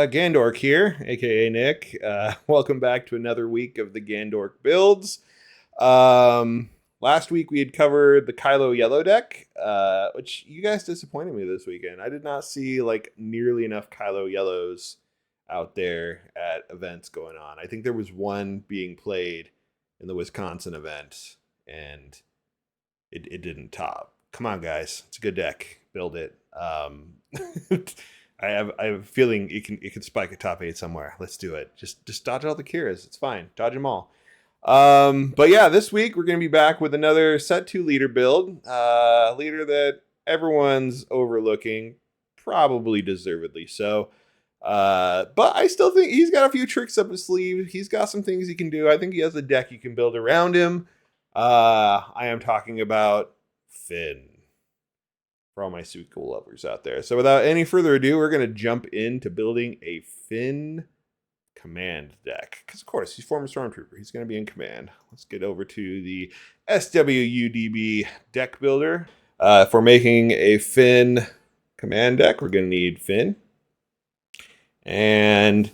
Gandork here, aka Nick. Welcome back to another week of the Gandork builds. Last week we had covered the Kylo Yellow deck, which you guys disappointed me this weekend. I did not see like nearly enough Kylo Yellows out there at events going on. I think there was one being played in the Wisconsin event, and it didn't top. Come on, guys, it's a good deck. Build it. I have a feeling it can spike a top 8 somewhere. Let's do it. Just dodge all the Kiras. It's fine. Dodge them all. But yeah, this week we're gonna be back with another set 2 leader build. Leader that everyone's overlooking, probably deservedly so. But I still think he's got a few tricks up his sleeve. He's got some things he can do. I think he has a deck you can build around him. I am talking about Finn. For all my Suikul lovers out there. So without any further ado, we're going to jump into building a Finn command deck. Because of course, he's former Stormtrooper. He's going to be in command. Let's get over to the SWUDB deck builder. If we're making a Finn command deck, we're going to need Finn. And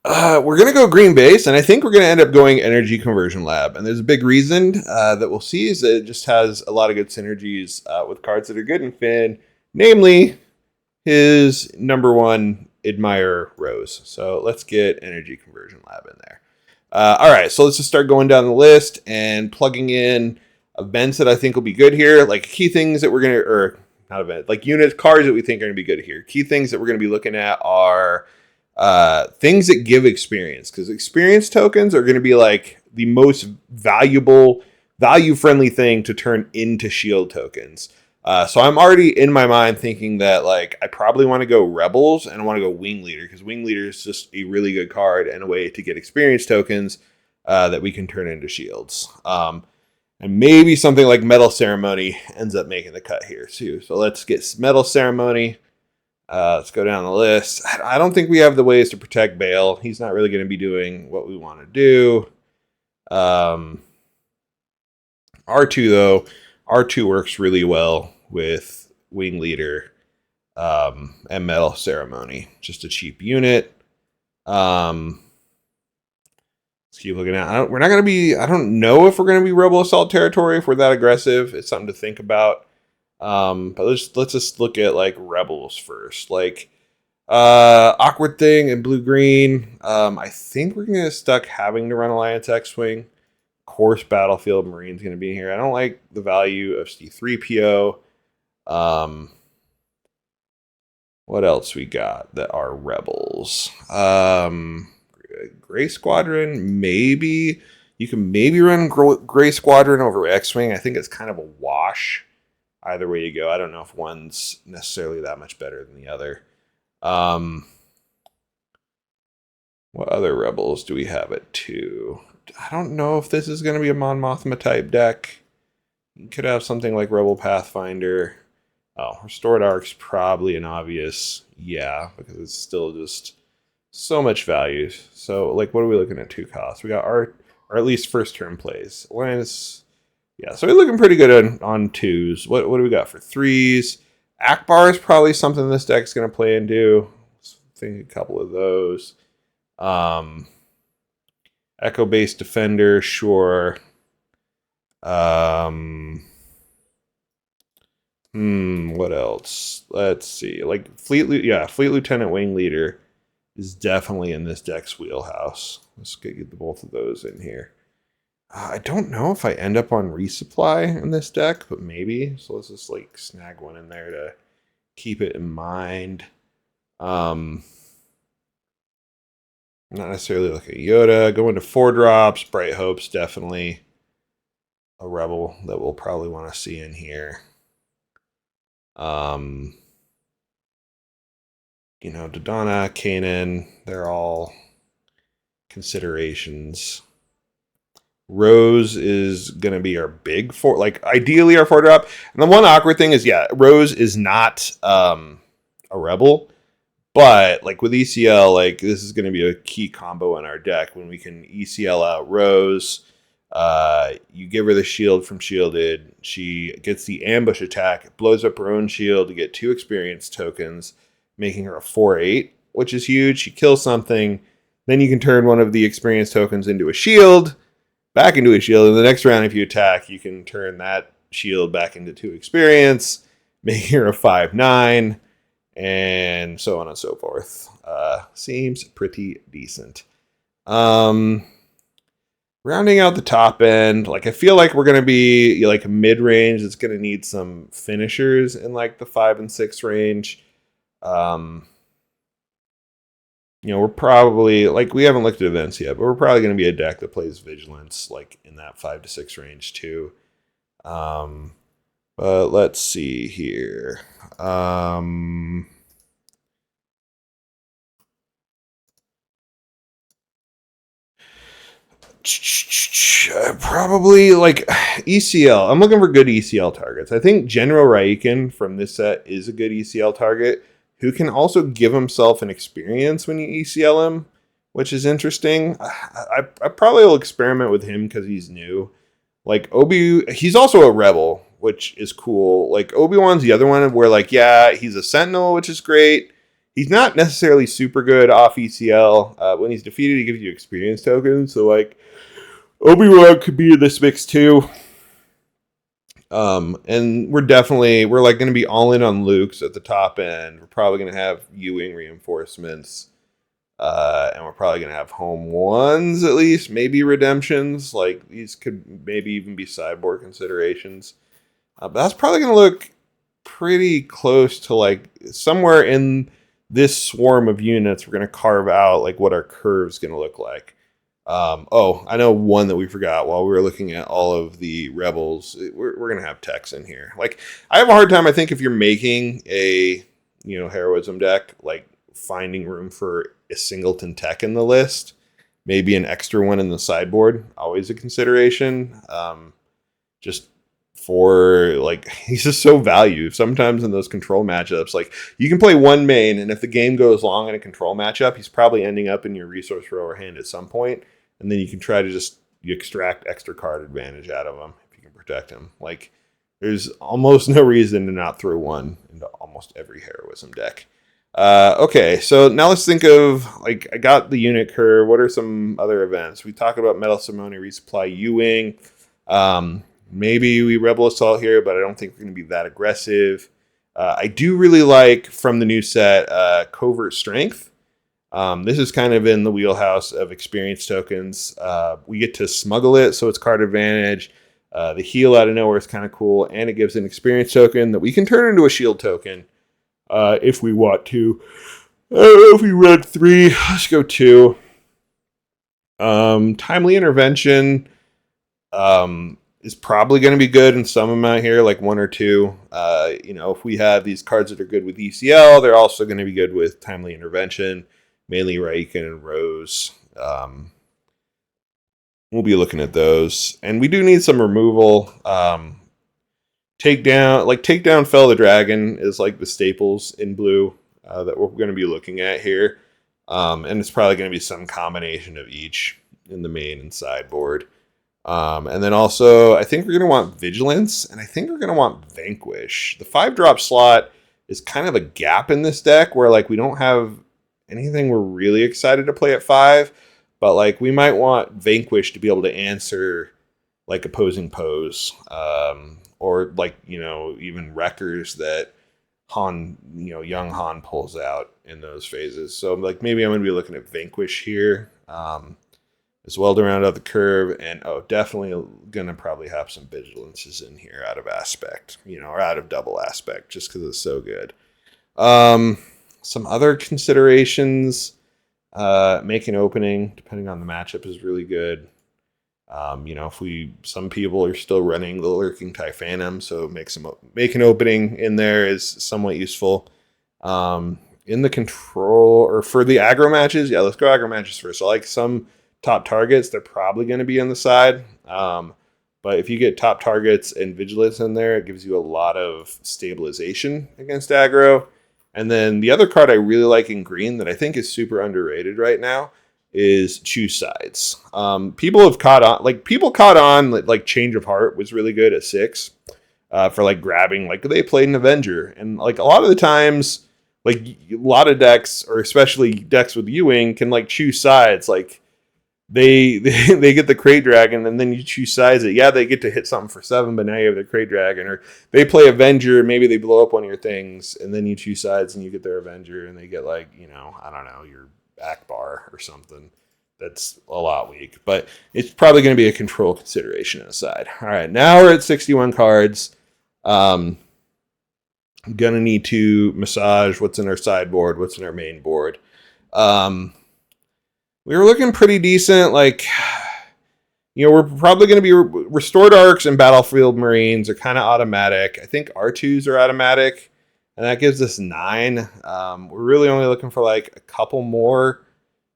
we're going to go green base, and I think we're going to end up going Energy Conversion Lab. And there's a big reason that we'll see is that it just has a lot of good synergies with cards that are good in Finn, namely his number one admirer, Rose. So let's get Energy Conversion Lab in there. All right, so let's just start going down the list and plugging in events that I think will be good here. Like key things that we're going to, or not events, like units, cards that we think are going to be good here. Key things that we're going to be looking at are things that give experience, because experience tokens are going to be like the most valuable, value-friendly thing to turn into shield tokens. So I'm already in my mind thinking that like I probably want to go Rebels and I want to go Wing Leader, because Wing Leader is just a really good card and a way to get experience tokens that we can turn into shields. And maybe something like Metal Ceremony ends up making the cut here too. So let's get Metal Ceremony. Let's go down the list. I don't think we have the ways to protect Bale. He's not really going to be doing what we want to do. R2, though. R2 works really well with Wing Leader and Metal Ceremony. Just a cheap unit. Let's keep looking at. We're not going to be. I don't know if we're going to be Rebel Assault territory if we're that aggressive. It's something to think about. But let's just look at like Rebels first. Like Awkward Thing and Blue Green. I think we're gonna stuck having to run Alliance X-Wing. Of course, Battlefield Marine's gonna be here. I don't like the value of C3PO. What else we got that are Rebels? Gray Squadron, maybe. You can maybe run Gray Squadron over X-Wing. I think it's kind of a wash. Either way you go, I don't know if one's necessarily that much better than the other. What other Rebels do we have at 2? I don't know if this is going to be a Mon Mothma type deck. You could have something like Rebel Pathfinder. Oh, Restored Ark's probably an obvious yeah, because it's still just so much value. So, like, what are we looking at 2 costs? We got our, or at least first turn plays. Linus. Yeah, so we're looking pretty good on 2s. What do we got for 3s? Akbar is probably something this deck's going to play into. I think a couple of those. Echo-based Defender, sure. What else? Let's see. Like Fleet Lieutenant Wing Leader is definitely in this deck's wheelhouse. Let's get the both of those in here. I don't know if I end up on resupply in this deck, but maybe. So let's just like snag one in there to keep it in mind. Not necessarily like a Yoda. Going to 4 drops. Bright Hope's definitely a Rebel that we'll probably want to see in here. Dodonna, Kanan, they're all considerations. Rose is going to be our big 4, like ideally our 4 drop. And the one awkward thing is, yeah, Rose is not a Rebel, but like with ECL, like this is going to be a key combo in our deck when we can ECL out Rose. You give her the shield from Shielded. She gets the ambush attack, blows up her own shield to get 2 experience tokens, making her a 4/8, which is huge. You kill something, then you can turn one of the experience tokens into a shield, back into a shield. And the next round, if you attack, you can turn that shield back into 2 experience, making her a 5/9, and so on and so forth. Seems pretty decent. Rounding out the top end, like I feel like we're going to be like mid-range. It's going to need some finishers in like the 5 and 6 range. We're probably, like, we haven't looked at events yet, but we're probably going to be a deck that plays Vigilance like in that 5 to 6 range too. But let's see here. Probably like ECL. I'm looking for good ECL targets. I think General Raiken from this set is a good ECL target who can also give himself an experience when you ECL him, which is interesting. I probably will experiment with him because he's new. Like he's also a rebel, which is cool. Like Obi-Wan's the other one where like, yeah, he's a sentinel, which is great. He's not necessarily super good off ECL. When he's defeated, he gives you experience tokens. So like Obi-Wan could be in this mix too. And we're like going to be all in on Luke's at the top end. We're probably going to have U-wing reinforcements. And we're probably going to have home ones at least, maybe redemptions. Like these could maybe even be sideboard considerations. But that's probably going to look pretty close to like somewhere in this swarm of units. We're going to carve out like what our curve's going to look like. I know one that we forgot while we were looking at all of the rebels. We're going to have techs in here. Like I have a hard time, I think, if you're making a, heroism deck, like finding room for a singleton tech in the list, maybe an extra one in the sideboard, always a consideration. Just for like, he's just so valued sometimes in those control matchups. Like you can play one main, and if the game goes long in a control matchup, he's probably ending up in your resource rower hand at some point, and then you can try to just extract extra card advantage out of him if you can protect him. Like there's almost no reason to not throw one into almost every heroism deck. Okay, so now let's think of, like, I got the unit curve. What are some other events? We talked about Metal Ceremony, Resupply, U-Wing. Maybe we Rebel Assault here, but I don't think we're going to be that aggressive. I do really like, from the new set, Covert Strength. This is kind of in the wheelhouse of experience tokens. We get to smuggle it, so it's card advantage. The heal out of nowhere is kind of cool, and it gives an experience token that we can turn into a shield token. If we want to. If we read 3, let's go 2. Timely Intervention is probably going to be good in some amount here, like 1 or 2. If we have these cards that are good with ECL, they're also going to be good with Timely Intervention, mainly Raiken and Rose. We'll be looking at those. And we do need some removal. Takedown Fell the Dragon is like the staples in blue that we're going to be looking at here. And it's probably going to be some combination of each in the main and sideboard. And then also, I think we're going to want Vigilance, and I think we're going to want Vanquish. The 5-drop slot is kind of a gap in this deck where like we don't have anything we're really excited to play at 5, but like we might want Vanquish to be able to answer like opposing pose. Or like, even Wreckers that young Han pulls out in those phases. So like maybe I'm going to be looking at Vanquish here as well to round out the curve. And definitely going to probably have some Vigilances in here out of Aspect, or out of Double Aspect, just because it's so good. Some other considerations, make an opening, depending on the matchup, is really good. Some people are still running the Lurking TIE Phantom, so make an opening in there is somewhat useful. In the control, or for the aggro matches, let's go aggro matches first. So like some top targets, they're probably going to be on the side. But if you get top targets and Vigilance in there, it gives you a lot of stabilization against aggro. And then the other card I really like in green that I think is super underrated right now is Choose Sides. People caught on, like Change of Heart was really good at 6 for like grabbing, like they played an Avenger. And like a lot of the times like a lot of decks, or especially decks with Ewing, can like choose sides. Like they get the Crate Dragon, and then you choose sides. Yeah, they get to hit something for 7, but now you have the Crate Dragon. Or they play Avenger, maybe they blow up one of your things, and then you choose sides, and you get their Avenger, and they get like, you know, I don't know, your Akbar or something. That's a lot weak, but it's probably going to be a control consideration aside. All right, now we're at 61 cards. I'm going to need to massage what's in our sideboard, what's in our main board. We were looking pretty decent. Like, you know, we're probably going to be restored arcs and battlefield marines are kind of automatic. I think R2s are automatic, and that gives us 9. We're really only looking for like a couple more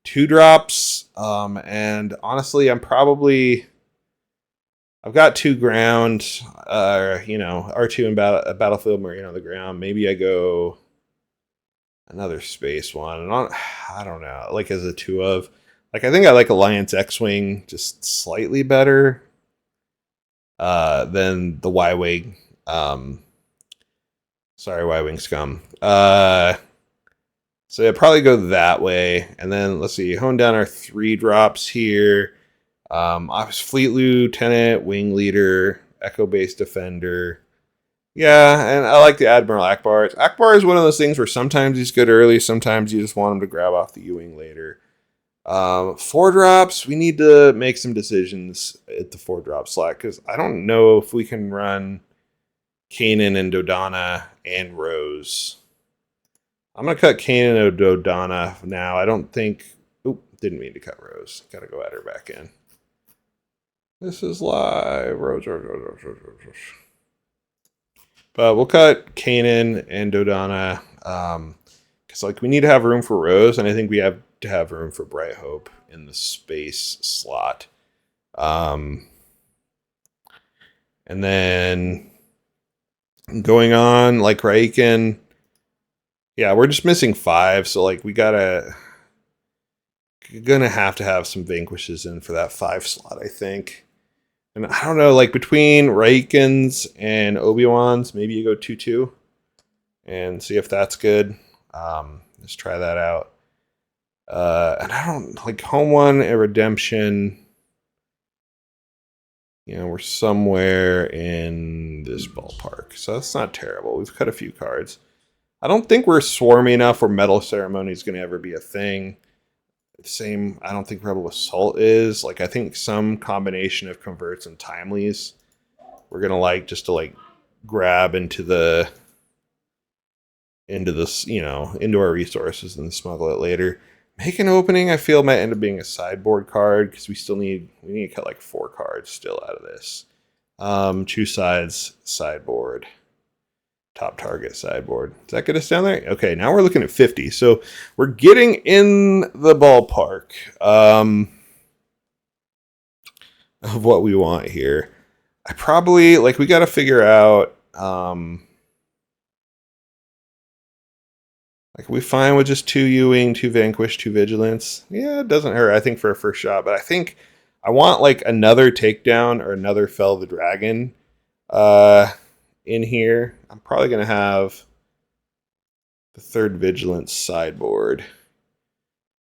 2-drops. And honestly, I've got 2 ground, you know, R2 and battlefield marine on the ground. Maybe I go another space one. And I don't know, like as a 2 of. Like, I think I like Alliance X-Wing just slightly better than the Y-Wing. Sorry, Y-Wing scum. So yeah, probably go that way. And then, let's see, hone down our 3-drops here. Office Fleet Lieutenant, Wing Leader, Echo Base Defender. Yeah, and I like the Admiral Akbar. Akbar is one of those things where sometimes he's good early, sometimes you just want him to grab off the U-Wing later. 4-drops, we need to make some decisions at the 4-drop slot, because I don't know if we can run Kanan and Dodonna and Rose. I'm going to cut Kanan and Dodonna now. I don't think... Oop, didn't mean to cut Rose. Got to go add her back in. This is live. Rose. But we'll cut Kanan and Dodonna, because like we need to have room for Rose, and I think we have to have room for Bright Hope in the space slot. And then going on, like Raiken, yeah, we're just missing 5, so like gonna have to have some Vanquishes in for that 5 slot, I think. And I don't know, like between Raikens and Obi-Wans, maybe you go 2-2 and see if that's good. Let's try that out. And I don't like home one and redemption. You know, we're somewhere in this ballpark, so that's not terrible. We've cut a few cards. I don't think we're swarmy enough where Metal Ceremony is going to ever be a thing. Same, I don't think Rebel Assault is. Like, I think some combination of converts and timelies we're gonna like just to like grab into this, you know, into our resources and smuggle it later. Make an opening, I feel, might end up being a sideboard card, because we need to cut like 4 cards still out of this. Choose sides, sideboard. Top target, sideboard. Does that get us down there? Okay, now we're looking at 50. So we're getting in the ballpark of what we want here. I probably, like, we got to figure out, like, we fine with just 2 Ewing, 2 Vanquish, 2 Vigilance. Yeah, it doesn't hurt, I think, for a first shot. But I think I want, like, another Takedown or another Fell the Dragon in here. I'm probably going to have the 3rd Vigilance sideboard.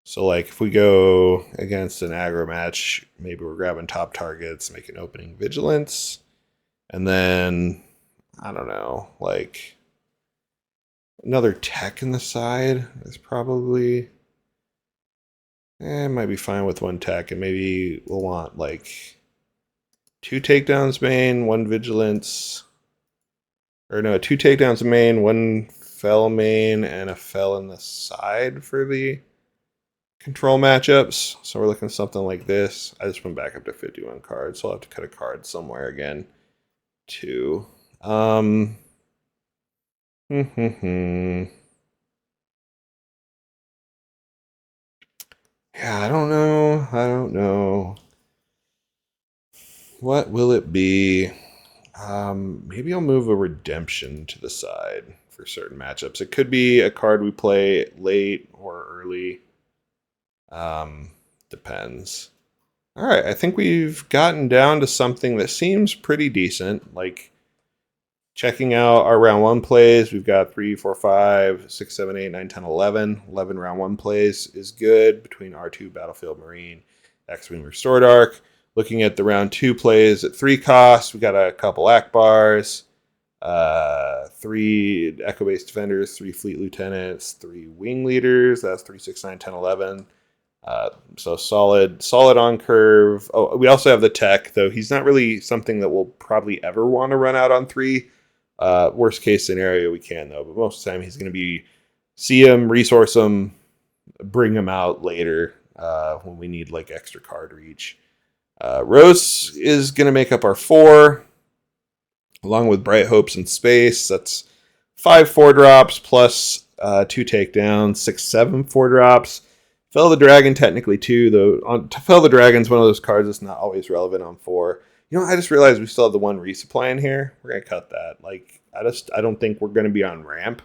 So, like, if we go against an aggro match, maybe we're grabbing top targets, making opening Vigilance. And then, I don't know, like... another tech in the side is probably... might be fine with 1 tech, and maybe we'll want like 2 takedowns main, 1 vigilance. Or no, 2 takedowns main, 1 fell main, and a fell in the side for the control matchups. So we're looking at something like this. I just went back up to 51 cards, so I'll have to cut a card somewhere again too. Yeah, I don't know. What will it be? Maybe I'll move a redemption to the side for certain matchups. It could be a card we play late or early. Depends. All right, I think we've gotten down to something that seems pretty decent. Like, Checking out our round 1 plays, we've got 3, 4, 5, 6, 7, 8, 9, 10, 11. 11 round 1 plays is good between R2, Battlefield, Marine, X-Wing, Restored Arc. Looking at the round 2 plays at 3 costs, we got a couple Akbars, 3 Echo Base Defenders, 3 Fleet Lieutenants, 3 Wing Leaders. That's 3, 6, 9, 10, 11. So solid on curve. Oh, we also have the tech, though he's not really something that we'll probably ever want to run out on 3. Worst case scenario, we can, though. But most of the time, he's going to be see him, resource him, bring him out later when we need like extra card reach. Rose is going to make up our 4, along with Bright Hopes and Space. That's 5 4-drops plus 2 takedowns, 6, 7 4-drops. Fell the Dragon technically too, though. Fell the Dragon's one of those cards that's not always relevant on 4. You know, I just realized we still have the 1 resupply in here. We're gonna cut that. Like, I don't think we're gonna be on ramp.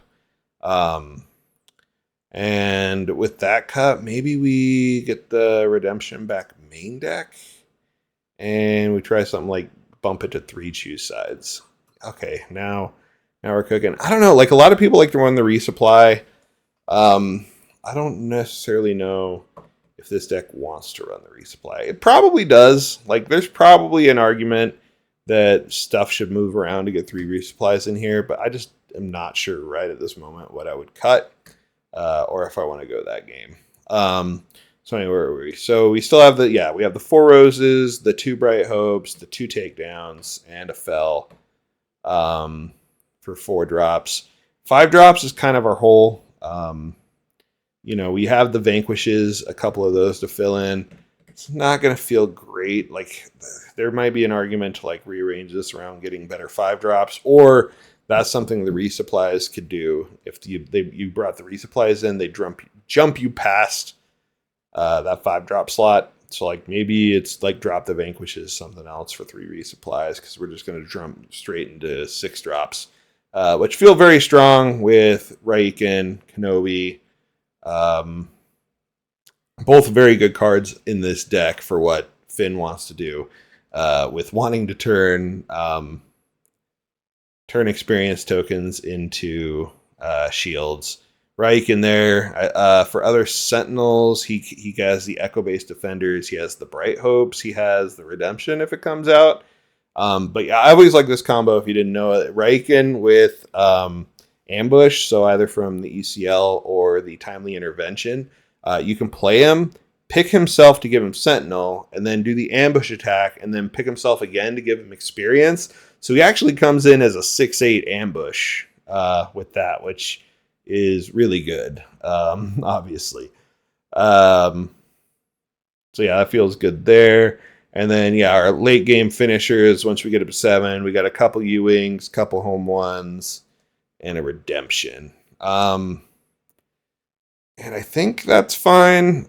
And with that cut, maybe we get the Redemption back main deck, and we try something like bump it to 3 choose sides. Okay, now we're cooking. I don't know. Like, a lot of people like to run the resupply. I don't necessarily know if this deck wants to run the resupply. It probably does. Like, there's probably an argument that stuff should move around to get 3 resupplies in here, but I just am not sure right at this moment what I would cut or if I want to go that game. So anyway, where are we? So we still have we have the 4 Roses, the 2 Bright Hopes, the 2 takedowns, and a Fell for 4 drops. 5 drops is kind of our whole... we have the Vanquishes, a couple of those to fill in. It's not going to feel great. Like, there might be an argument to like rearrange this around getting better 5 drops, or that's something the resupplies could do. If you brought the resupplies in, they jump you past that 5 drop slot. So like maybe it's like drop the Vanquishes, something else for 3 resupplies, because we're just going to jump straight into 6 drops, which feel very strong with Raiken, Kenobi. Both very good cards in this deck for what Finn wants to do, with wanting to turn experience tokens into shields. Raiken there. For other Sentinels, he has the Echo Base Defenders. He has the Bright Hopes. He has the Redemption if it comes out. But yeah, I always like this combo. If you didn't know it, Raiken with Ambush, so either from the ECL or the Timely Intervention, you can play him, pick himself to give him Sentinel, and then do the ambush attack, and then pick himself again to give him experience. So he actually comes in as a 6/8 ambush with that, which is really good, obviously. So yeah, that feels good there. And then, our late game finishers, once we get up to 7, we got a couple U-Wings, couple home ones, and a Redemption. And I think that's fine.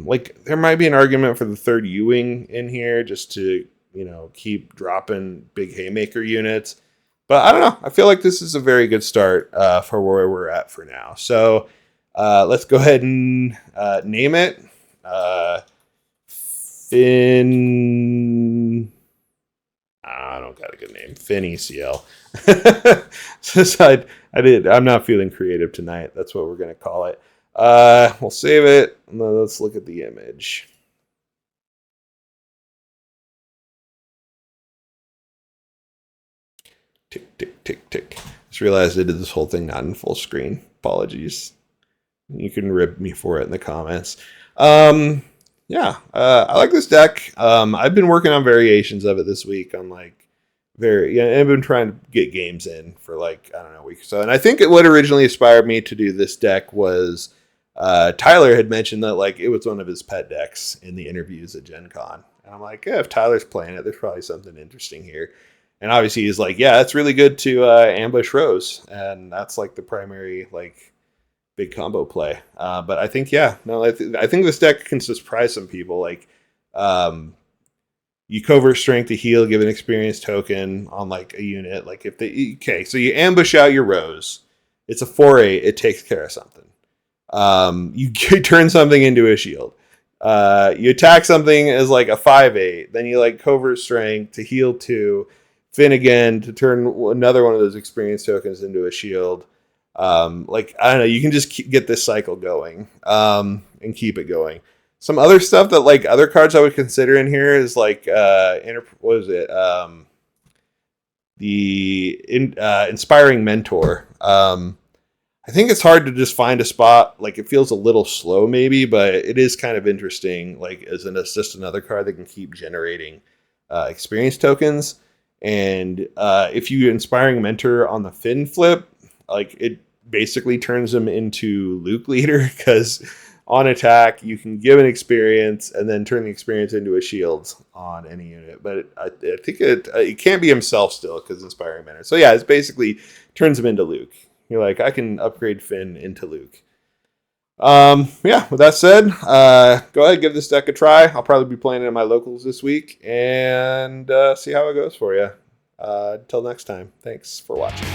Like, there might be an argument for the 3rd U-Wing in here just to, keep dropping big Haymaker units. But I don't know. I feel like this is a very good start for where we're at for now. So let's go ahead and name it. Finn... I don't got a good name. Finn ECL. I'm not feeling creative tonight. That's what we're going to call it. We'll save it. Let's look at the image. Tick, tick, tick, tick. Just realized I did this whole thing not in full screen. Apologies. You can rib me for it in the comments. I like this deck. I've been working on variations of it this week on I've been trying to get games in for a week or so. And I think what originally inspired me to do this deck was Tyler had mentioned that it was one of his pet decks in the interviews at Gen Con. And I'm like, if Tyler's playing it, there's probably something interesting here. And obviously he's like, yeah, it's really good to ambush Rose. And that's the primary big combo play. But I think, I think this deck can surprise some people. You covert strength to heal, give an experience token on a unit. So you ambush out your Rose. It's a 4/8. It takes care of something. You turn something into a shield. You attack something as a 5/8. Then you covert strength to heal 2. Finn again to turn another one of those experience tokens into a shield. Like, I don't know, you can just get this cycle going and keep it going. Some other stuff that, like, other cards I would consider in here is like what is it? Inspiring Mentor. I think it's hard to just find a spot. Like, it feels a little slow maybe, but it is kind of interesting. Like, as just another card that can keep generating experience tokens. And if you Inspiring Mentor on the Finn flip, like, it basically turns them into Luke leader, because on attack you can give an experience and then turn the experience into a shield on any unit. But I think it can't be himself still because Inspiring Mentor. So yeah, it's basically turns him into Luke. You're like, I can upgrade Finn into Luke. Yeah, with that said, go ahead, give this deck a try. I'll probably be playing it in my locals this week and see how it goes for you. Until next time, thanks for watching.